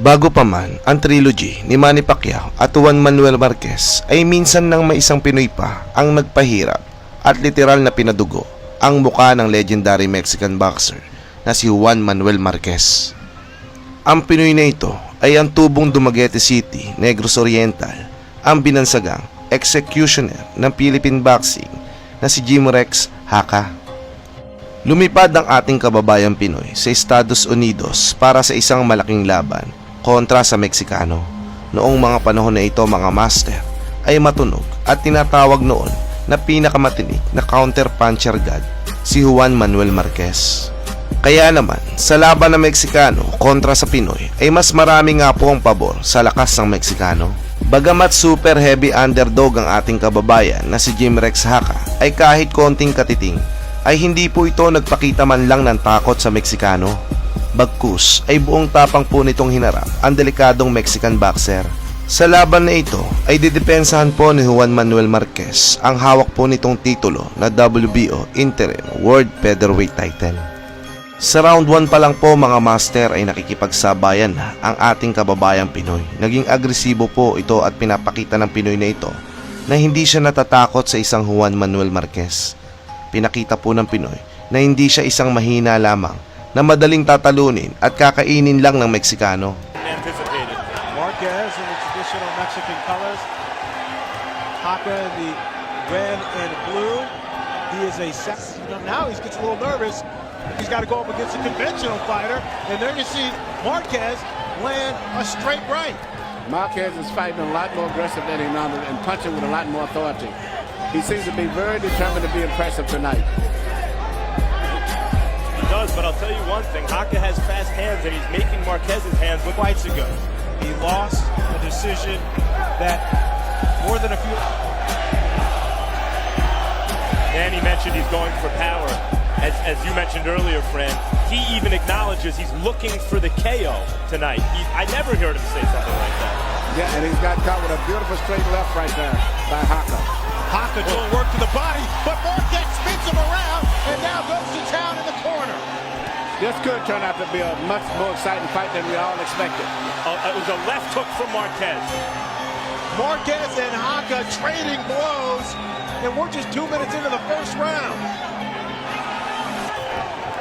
Bago pa man ang trilogy ni Manny Pacquiao at Juan Manuel Marquez ay minsan nang may isang Pinoy pa ang nagpahirap at literal na pinadugo ang mukha ng legendary Mexican boxer na si Juan Manuel Marquez. Ang Pinoy na ito ay ang tubong Dumaguete City, Negros Oriental, ang binansagang executioner ng Philippine boxing na si Jim Rex Haka. Lumipad ang ating kababayang Pinoy sa Estados Unidos para sa isang malaking laban kontra sa Meksikano. Noong mga panahon na ito, mga master, ay matunog at tinatawag noon na pinakamatinik na counter puncher god si Juan Manuel Marquez. Kaya naman, sa laban ng Meksikano kontra sa Pinoy ay mas marami nga po ang pabor sa lakas ng Meksikano. Bagamat super heavy underdog ang ating kababayan na si Jim Rex Haka ay kahit konting katiting ay hindi po ito nagpakita man lang ng takot sa Meksikano. Bagkus ay buong tapang po nitong hinarap ang delikadong Mexican boxer. Sa laban na ito ay didepensahan po ni Juan Manuel Marquez ang hawak po nitong titulo na WBO Interim World Featherweight title. Sa round 1 pa lang po mga master ay nakikipagsabayan na ang ating kababayang Pinoy. Naging agresibo po ito at pinapakita ng Pinoy na ito na hindi siya natatakot sa isang Juan Manuel Marquez. Pinakita po ng Pinoy na hindi siya isang mahina lamang na madaling tatalunin at kakainin lang ng Meksikano. Marquez in the traditional Mexican colors, Haka in the red and blue. He is a sexy. Now he gets a little nervous. He's got to go up against a conventional fighter, and there you see Marquez land a straight right. Marquez is fighting a lot more aggressive than he normally and punching with a lot more authority. He seems to be very determined to be impressive tonight. He does, but I'll tell you one thing. Haka has fast hands, and he's making Marquez's hands look like Fights ago, he lost a decision that more than a few. Danny mentioned he's going for power. As you mentioned earlier, Fran, he even acknowledges he's looking for the KO tonight. I never heard him say something like that. Yeah, and he's got caught with a beautiful straight left right there by Haka. Haka doing work to the body, but Marquez spins him around and now goes to town in the corner. This could turn out to be a much more exciting fight than we all expected. It was a left hook from Marquez. Marquez and Haka trading blows, and we're just 2 minutes into the first round.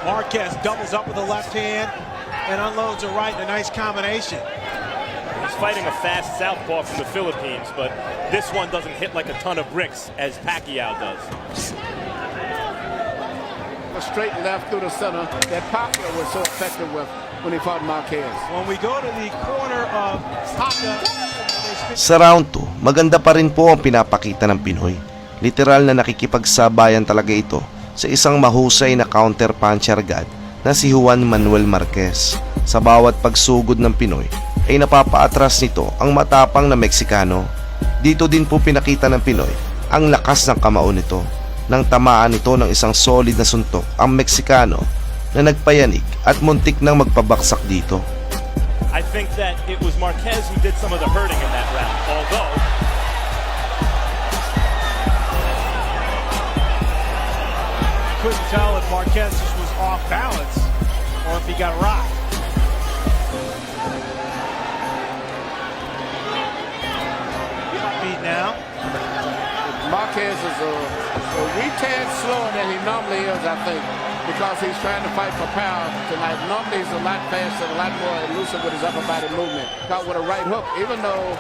Marquez doubles up with the left hand and unloads a right in a nice combination. He's fighting a fast southpaw from the Philippines, but this one doesn't hit like a ton of bricks as Pacquiao does. A straight left through the center that Pacquiao was so effective with when he fought Marquez. When we go to the corner of Haka, Sa round 2, maganda pa rin po ang pinapakita ng Pinoy. Literal na nakikipagsabayan talaga ito sa isang mahusay na counter puncher god na si Juan Manuel Marquez. Sa bawat pagsugod ng Pinoy ay napapaatras nito ang matapang na Meksikano. Dito din po pinakita ng Pinoy ang lakas ng kamao nito. Nang tamaan ito ng isang solid na suntok ang Meksikano na nagpayanig at muntik nang magpabaksak dito. I think that it was Marquez who did some of the hurting in that round, although couldn't tell if Marquez just was off balance or if he got rocked. Beat now. Marquez is a wee tad slower than he normally is, I think, because he's trying to fight for power tonight. Normally he's a lot faster, a lot more elusive with his upper body movement. Caught with a right hook, even though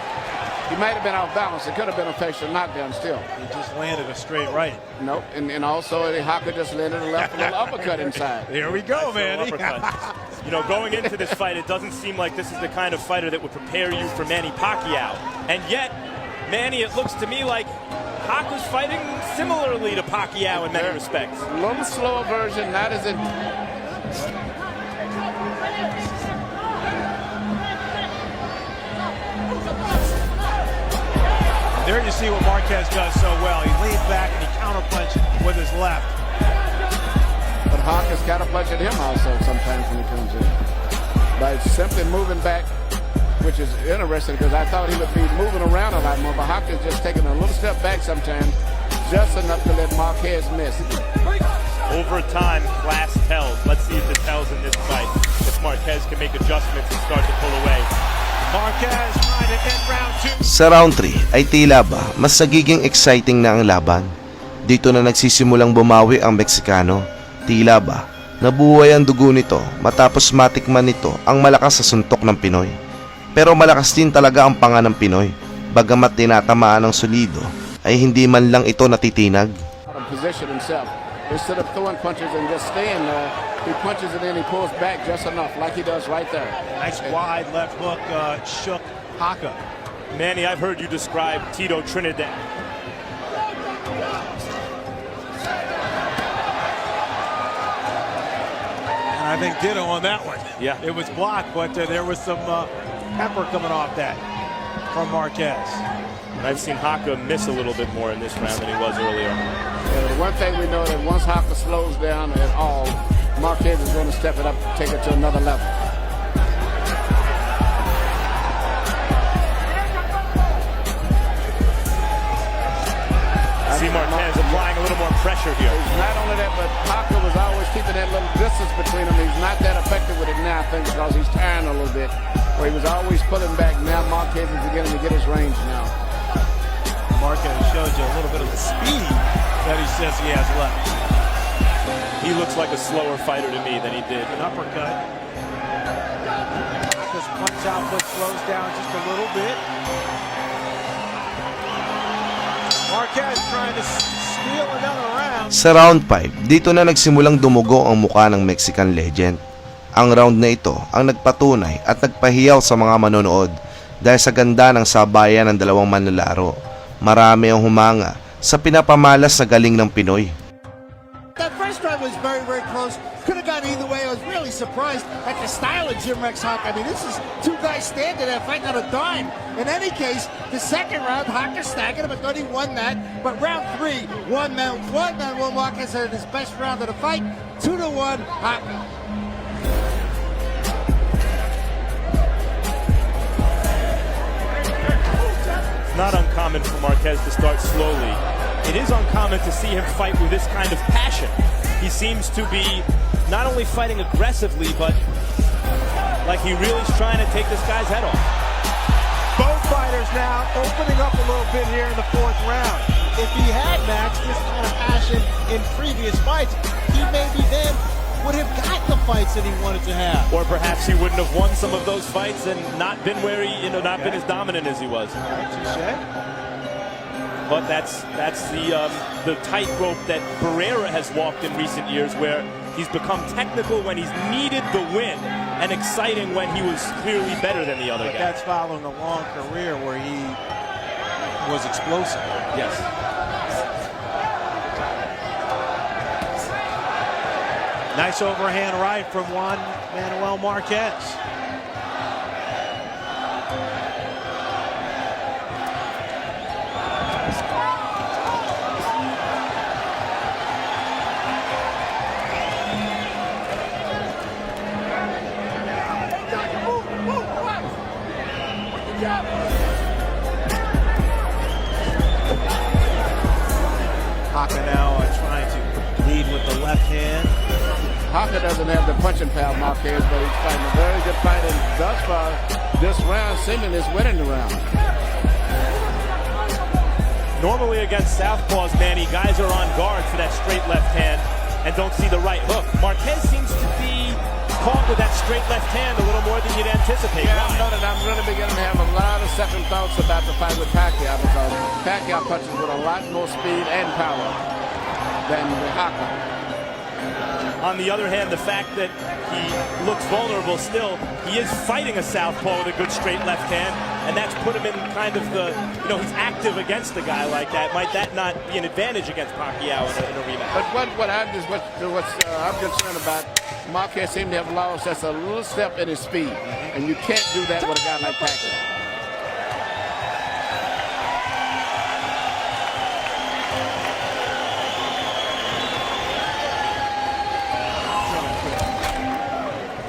he might have been off balance. It could have been a facial knockdown still. He just landed a straight right. Nope, and also Haka just landed a left little uppercut inside. Here we go, man. You know, going into this fight, it doesn't seem like this is the kind of fighter that would prepare you for Manny Pacquiao. And yet, Manny, it looks to me like Haka's fighting similarly to Pacquiao in many respects. A little slower version, not as in. There you see what Marquez does so well. He leans back and he counterpunches with his left. But Haka's counterpunching him also sometimes when he comes in. By simply moving back, which is interesting because I thought he would be moving around a lot more, but Haka's just taking a little step back sometimes, just enough to let Marquez miss. Over time, class tells. Let's see if it tells in this fight. If Marquez can make adjustments and start to pull away. Marquez trying to end round 2. Sa round 3 ay tila ba mas nagiging exciting na ang laban. Dito na nagsisimulang bumawi ang Meksikano. Tila ba nabuhay ang dugo nito matapos matikman nito ang malakas sa suntok ng Pinoy. Pero malakas din talaga ang panga ng Pinoy. Bagamat tinatamaan ng solido ay hindi man lang ito natitinag. Position himself. Instead of throwing punches and just staying there, he punches it in, he pulls back just enough, like he does right there. Nice wide left hook shook Haka. Manny, I've heard you describe Tito Trinidad. And I think ditto on that one. Yeah. It was blocked, but there was some pepper coming off that from Marquez. And I've seen Haka miss a little bit more in this round than he was earlier. Yeah, the one thing we know that once Haka slows down at all, Marquez is going to step it up, take it to another level. See Marquez applying a little more pressure here. Not only that, but Haka was always keeping that little distance between them. He's not that effective with it now, I think, because he's tiring a little bit. Where he was always pulling back. Now Marquez is beginning to get his range now. Marquez shows you a little bit of the speed that he says he has left. He looks like a slower fighter to me than he did. An uppercut. Haka's punch output slows down just a little bit. Marquez trying to steal another round. Sa round 5, dito na nagsimulang dumugo ang mukha ng Mexican legend. Ang round na ito ang nagpatunay at nagpahiyaw sa mga manonood dahil sa ganda ng sabayan ng dalawang manlalaro. Marami ang humanga sa pinapamalas na galing ng Pinoy. That first round was very, very close. Could have gone either way. I was really surprised at the style of Jim Rex Haka. I mean, this is two guys standing there fighting on a dime. In any case, the second round, Haka staggered him. I thought he won that. But round 3, one man, Will Marquez had his best round of the fight. 2-1, Haka. It's not uncommon for Marquez to start slowly. It is uncommon to see him fight with this kind of passion. He seems to be not only fighting aggressively, but like he really is trying to take this guy's head off. Both fighters now opening up a little bit here in the 4th round. If he had matched this kind of passion in previous fights, he maybe then would have got the fights that he wanted to have. Or perhaps he wouldn't have won some of those fights and not been where he, not been as dominant as he was. But that's the tightrope that Barrera has walked in recent years, where he's become technical when he's needed the win and exciting when he was clearly better than the other guy. That's following a long career where he was explosive. Yes. Nice overhand right from Juan Manuel Marquez. Haka now trying to lead with the left hand. Haka doesn't have the punching power, Marquez, but he's fighting a very good fight, and thus far, this round seeming is winning the round. Normally against southpaws, Manny, guys are on guard for that straight left hand and don't see the right hook. Marquez seems to be caught with that straight left hand a little more than you'd anticipate. Yeah, I know that I'm really beginning to have a lot of second thoughts about the fight with Pacquiao, because Pacquiao punches with a lot more speed and power than Haka. On the other hand, the fact that he looks vulnerable still, he is fighting a southpaw with a good straight left hand, and that's put him in kind of the, he's active against a guy like that. Might that not be an advantage against Pacquiao in a rematch? But what I'm concerned about, Marquez seemed to have lost just a little step in his speed, and you can't do that with a guy like Pacquiao.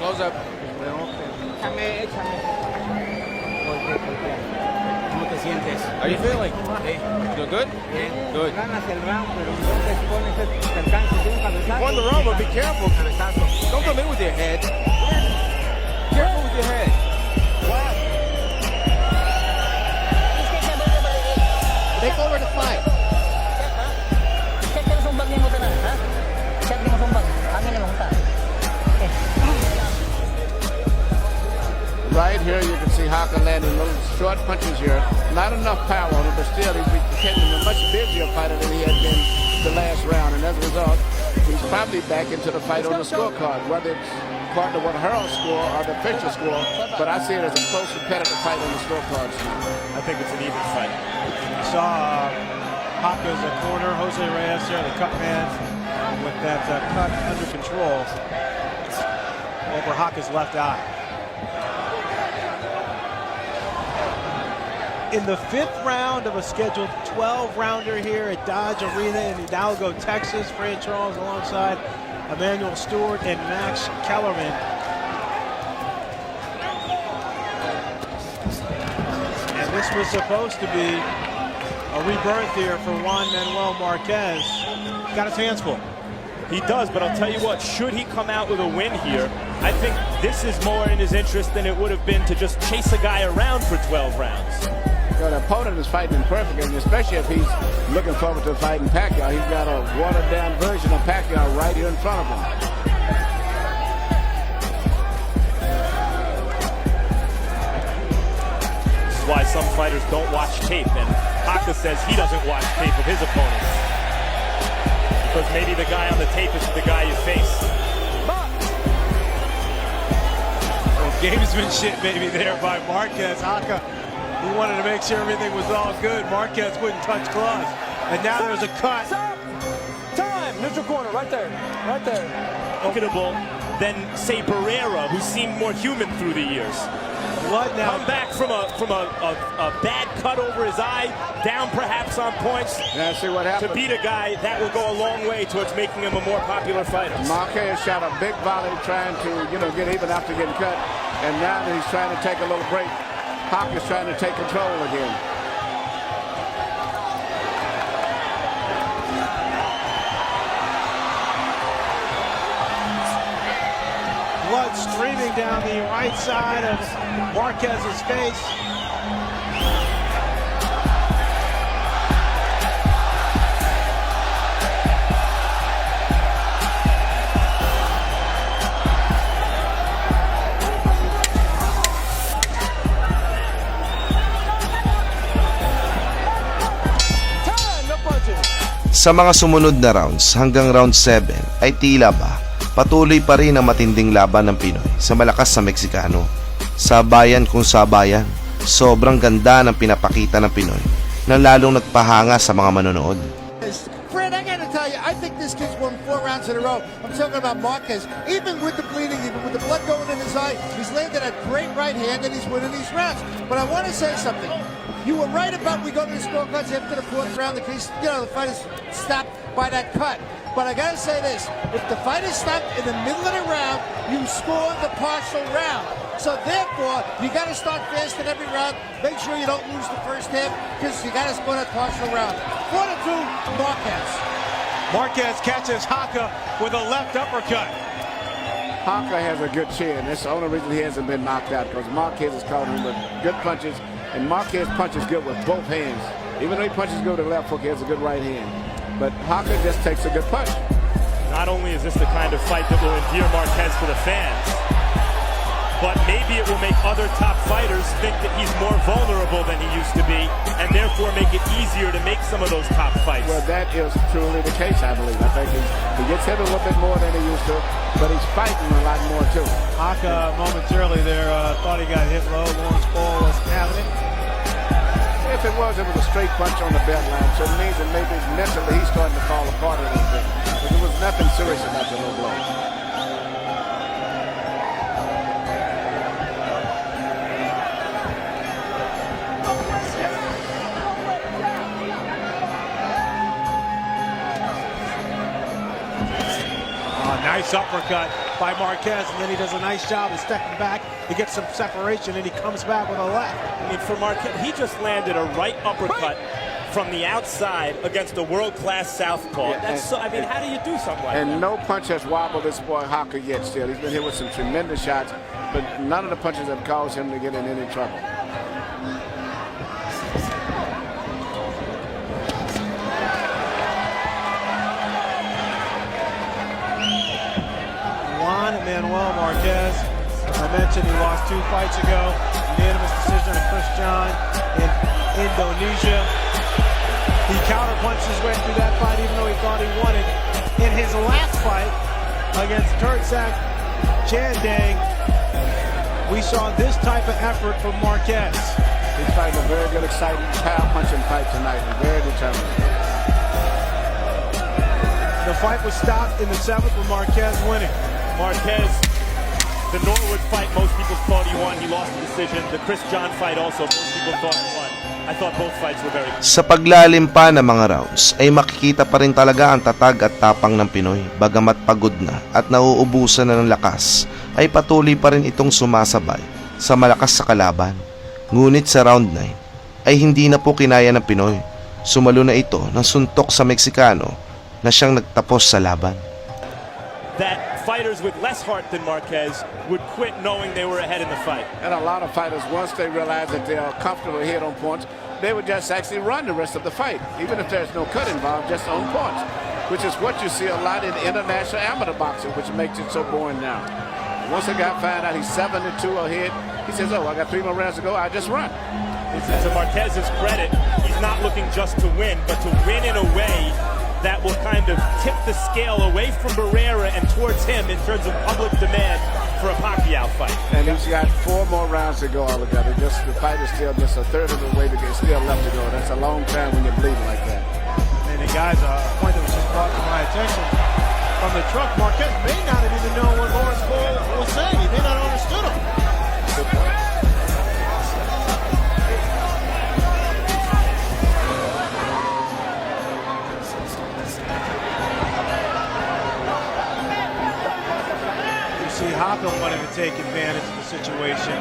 Close up. Échame. ¿Cómo te sientes? How you feeling? Feel good? Bien. Good. Ganas el round, pero entonces pones te alcanzas un cabezazo. Won the round, but be careful. Cabezazo. Don't come in with your head. Careful with your head. Right here, you can see Haka landing little short punches here. Not enough power on him, but still he's becoming a much busier fighter than he had been the last round. And as a result, he's probably back into the fight on the scorecard, whether it's part of what Harold's score or the official score. But I see it as a close competitive fight on the scorecard. I think it's an even fight. You saw Haka's corner, Jose Reyes there, the cut man, with that cut under control over Haka's left eye. In the 5th round of a scheduled 12-rounder here at Dodge Arena in Hidalgo, Texas, Fran Charles alongside Emmanuel Stewart and Max Kellerman. And this was supposed to be a rebirth here for Juan Manuel Marquez. Got his hands full. He does, but I'll tell you what, should he come out with a win here, I think this is more in his interest than it would have been to just chase a guy around for 12 rounds. The opponent is fighting him perfectly, and especially if he's looking forward to fighting Pacquiao. He's got a watered-down version of Pacquiao right here in front of him. This is why some fighters don't watch tape, and Haka says he doesn't watch tape of his opponents. Because maybe the guy on the tape is the guy you face. Well, gamesmanship maybe there by Marquez. Haka, he wanted to make sure everything was all good. Marquez wouldn't touch gloves. And now there's a cut. Time! Neutral corner, right there. Right there. Marketable than, say, Barrera, who seemed more human through the years. Blood now. Come back from a bad cut over his eye, down perhaps on points. Now see what happened. To beat a guy, that will go a long way towards making him a more popular fighter. Marquez shot a big volley trying to, get even after getting cut. And now that he's trying to take a little break, Haka's trying to take control again. Blood streaming down the right side of Marquez's face. Sa mga sumunod na rounds hanggang round 7 ay tila ba patuloy pa rin ang matinding laban ng Pinoy sa malakas na Meksikano. Sabayan kung sabayan, sobrang ganda ng pinapakita ng Pinoy na lalong nagpahanga sa mga manonood. Fred, I gotta tell you, I think this kid's won 4 rounds in a row. I'm talking about Marquez. Even with the bleeding, even with the blood going in his eye, he's landed a great right hand and he's winning these rounds. But I want to say something. You were right about we go to the scorecards after the 4th round. The case, the fight is stopped by that cut. But I gotta say this: if the fight is stopped in the middle of the round, you score the partial round. So therefore, you gotta start fast in every round. Make sure you don't lose the first half because you gotta score that partial round. 4-2, Marquez. Marquez catches Haka with a left uppercut. Haka has a good chin. That's the only reason he hasn't been knocked out, because Marquez has caught him with good punches, and Marquez punches good with both hands. Even though he punches good with the left hook, he has a good right hand. But Haka just takes a good punch. Not only is this the kind of fight that will endear Marquez to the fans, but maybe it will make other top fighters think that he's more vulnerable than he used to be, and therefore make it easier to make some of those top fights. Well, that is truly the case, I believe. I think he gets hit a little bit more than he used to, but he's fighting a lot more, too. Haka momentarily there thought he got hit low. Lawrence Paul wasn't having it. If it was a straight punch on the belt line, so it means that maybe mentally he's starting to fall apart a little bit. But there was nothing serious about the low blow. Nice uppercut by Marquez, and then he does a nice job of stepping back. He gets some separation, and he comes back with a left. I mean, for Marquez, he just landed a right uppercut from the outside against a world-class southpaw. Yeah, That's so. I mean, how do you do something like that? And no punch has wobbled this boy Haka yet still. He's been hit with some tremendous shots, but none of the punches have caused him to get in any trouble. Juan Manuel Marquez I mentioned he lost 2 fights ago. Unanimous decision of Chris John in Indonesia. He counterpunched his way through that fight even though he thought he won it. In his last fight against Turtsak Chandang, we saw this type of effort from Marquez. He's fighting a very good, exciting power punching fight tonight. And very determined. The fight was stopped in the 7th with Marquez winning. Marquez, the Norwood fight, most people thought he won. He lost the decision. The Chris John fight also, most people thought he won. I thought both fights were very good. Sa paglalim pa ng mga rounds ay makikita pa rin talaga ang tatag at tapang ng Pinoy. Bagamat pagod na at nauubusan na ng lakas, ay patuloy pa rin itong sumasabay sa malakas sa kalaban. Ngunit sa round 9 ay hindi na po kinaya ng Pinoy. Sumalo na ito ng suntok sa Meksikano na siyang nagtapos sa laban. That fighters with less heart than Marquez would quit knowing they were ahead in the fight. And a lot of fighters, once they realize that they are comfortable hit on points, they would just actually run the rest of the fight, even if there's no cut involved, just on points, which is what you see a lot in international amateur boxing, which makes it so boring now. Once a guy find out he's 7-2 ahead, he says, oh, I got 3 more rounds to go, I just run. To Marquez's credit, he's not looking just to win, but to win in a way that will kind of tip the scale away from Barrera and towards him in terms of public demand for a Pacquiao fight. And he's got 4 more rounds to go altogether. Just the fight is still just a third of the way to get, still left to go. That's a long time when you're bleeding like that. And the guys, a point that was just brought to my attention from the truck, Marquez may not have even known what Lawrence Cole was saying. He may not have understood him. Good point. See, Hopper wanted to take advantage of the situation.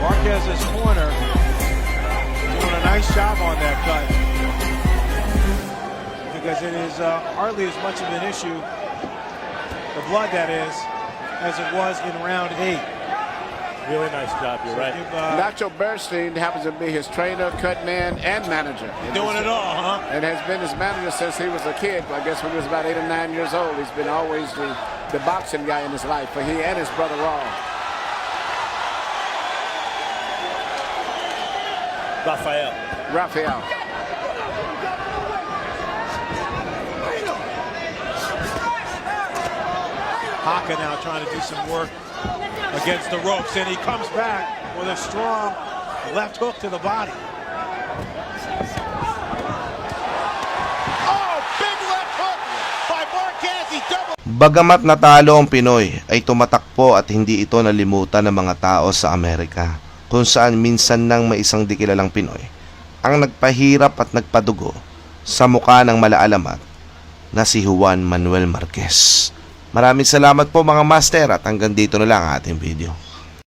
Marquez's corner doing a nice job on that cut. Because it is hardly as much of an issue, the blood that is, as it was in round 8. Really nice job, you're right. Nacho Bernstein happens to be his trainer, cut man, and manager. Doing it all, huh? And has been his manager since he was a kid. I guess when he was about 8 or 9 years old, he's been always the boxing guy in his life. For he and his brother Raw. Rafael. Haka now trying to do some work against the ropes, and he comes back with a strong left hook to the body. Oh, big left hook by Marquez. He double. Bagamat natalo ang Pinoy ay tumatakbo at hindi ito nalimutan ng mga tao sa Amerika, kung saan minsan nang may isang di kilalang Pinoy ang nagpahirap at nagpadugo sa mukha ng malaalamat na si Juan Manuel Marquez. Maraming salamat po mga master at hanggang dito na lang ang ating video.